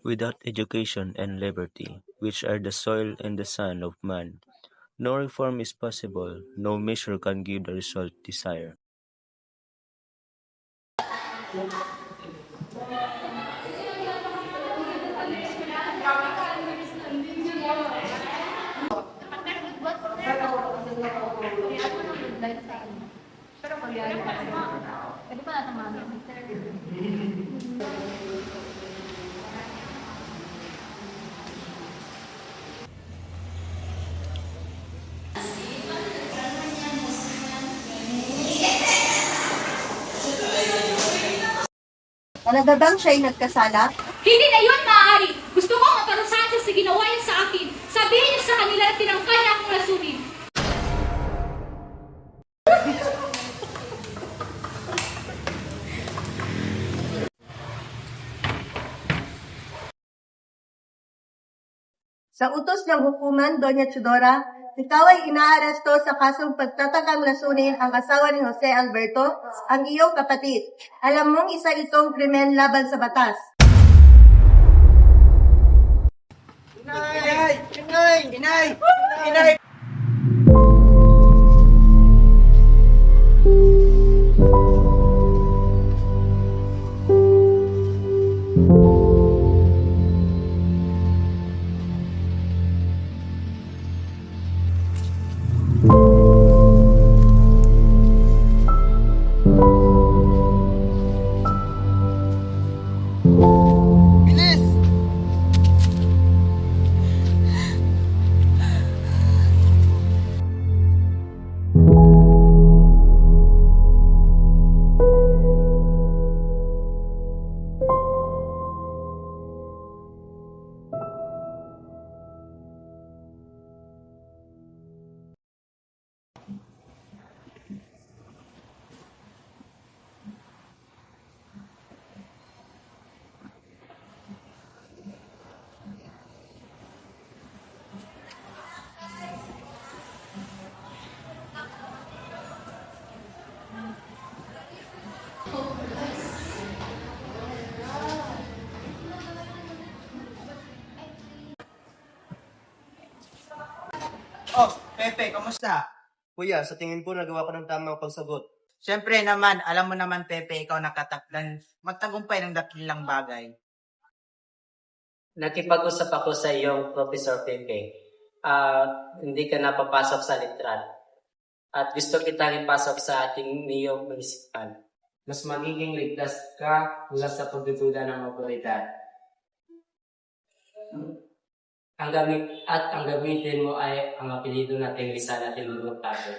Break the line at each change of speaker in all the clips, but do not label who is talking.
Without education and liberty, which are the soil and the sun of man, no reform is possible, no measure can give the result desired.
Talaga bang siya'y nagkasala?
Hindi na yun maaari. Gusto ko maparusahan siya sa ginawa niya sa akin. Sabihin niyo sa kanila na tinangkay niya akong lasunin.
Sa utos ng hukuman, Doña Chudora, ikaw ay inaaresto sa kasong pagtatagang lasunin ang asawa ni Jose Alberto, ang iyong kapatid. Alam mong isa itong krimen laban sa batas.
Inay! Inay! Inay! Inay! Bilis! Oh, Pepe, kamusta?
Kuya, sa tingin ko nagawa ko ng tamang pagsagot.
Siyempre naman, alam mo naman, Pepe, ikaw nakataklan magtagumpay ng dakilang bagay.
Nakipag-usap ako sa iyong Professor Pepe. Hindi ka napapasok sa litral. At gusto kitang ipasok sa ating Neo Municipal. Mas magiging ligtas ka mula sa pagdududa ng otoridad. Ang gamitin mo ay ang apelido natin Rizal at Ilurutado.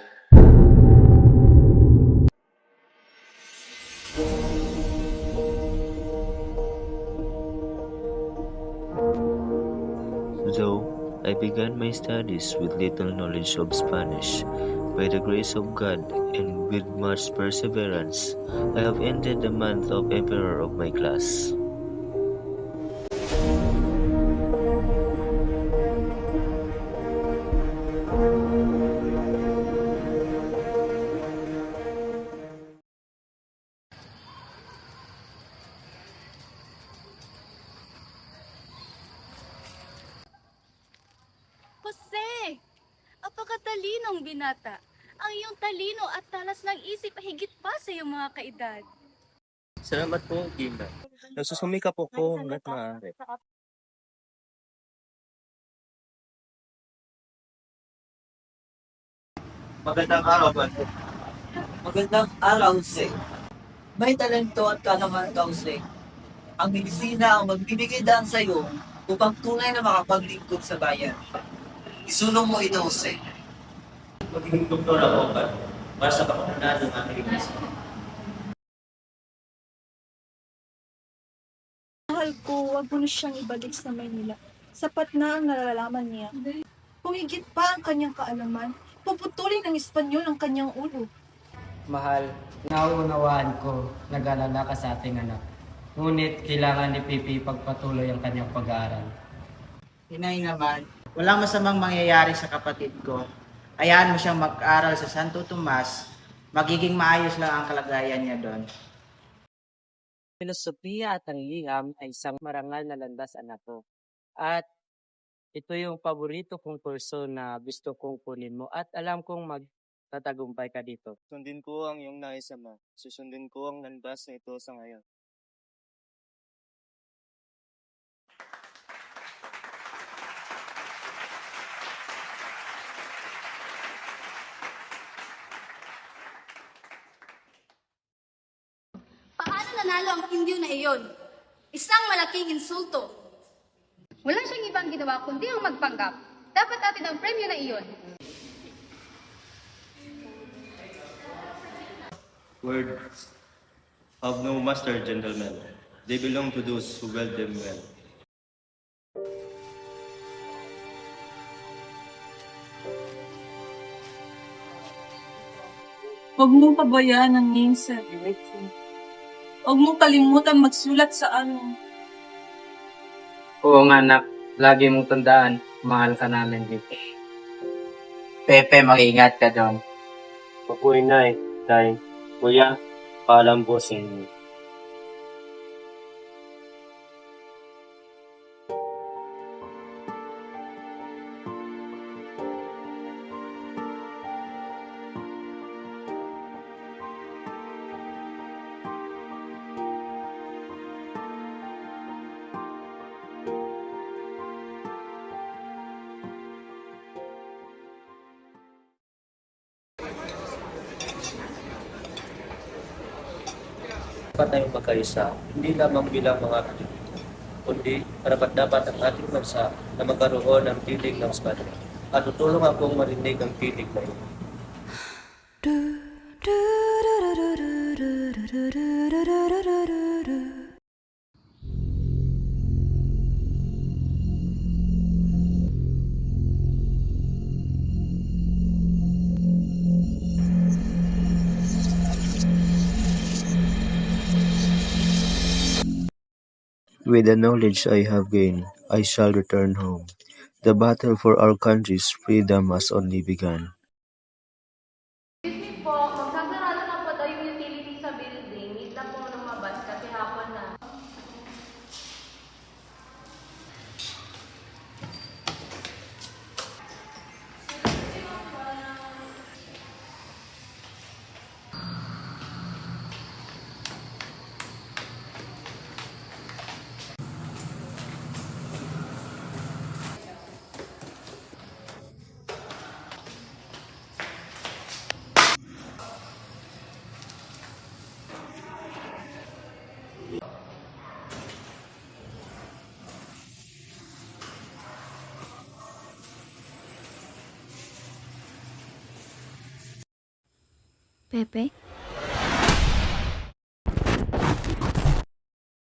Though I began my studies with little knowledge of Spanish, by the grace of God and with much perseverance, I have ended the month of Emperor of my class.
Jose, apakatalinong binata. Ang iyong talino at talas ng isip ay higit pa sa iyong mga kaedad.
Salamat po, Gina. Nagsusumikap po ko hanggat maaari.
Magandang araw, Bante. Magandang araw, Jose. May talento at kanaman ka, Jose. Ang medisina ang magbibigay daan sa iyo upang tunay na makapaglingkod sa bayan. Isulong mo ito, Jose.
Magiging doktor ako, para sa kapakanan ng ating iglesia.
Mahal ko, wag mo na siyang ibalik sa Maynila. Sapat na ang nalalaman niya. Kung higit pa ang kanyang kaalaman, puputulin ng Espanyol ang kanyang ulo.
Mahal, nauunawaan ko, nag-alala ka sa ating anak. Ngunit kailangan ni Pipi pagpatuloy ang kanyang pag-aaral.
Inay naman, walang masamang mangyayari sa kapatid ko. Hayaan mo siyang mag-aral sa Santo Tomas, magiging maayos lang ang kalagayan niya doon.
filosofiya at ang liham ay isang marangal na landas, anak ko. At ito yung paborito kong kurso na gusto kong kunin mo at alam kong magtatagumpay ka dito.
Sundin ko ang iyong nais, Ama. Susundin ko ang landas na ito sa ngayon.
Paano nanalo ang Indio na iyon? Isang malaking insulto.
Wala siyang ibang ginawa kundi ang magpanggap. Dapat atin ang premyo na iyon.
Words have no master, gentlemen. They belong to those who wield them well.
Huwag mong pabayaan ang minsan. Huwag mong kalimutan magsulat sa amin.
Oo nga, anak. Lagi mong tandaan, mahal ka namin dito.
Pepe, mag-ingat ka doon.
Opo, inay, tay, kuya, paalam po sa inyo. Dapat tayong magkaisa, hindi lamang bilang mga Pilipino, kundi dapat ang ating bansa na magkaroon ng titig ng Spanish. At tutulong akong marinig ang titig na ito. With the knowledge I have gained, I shall return home. The battle for our country's freedom has only begun.
Excuse me po, magsasarado na po tayo yung utility sa building. Need na po lumabas kasi hapon na.
Pepe?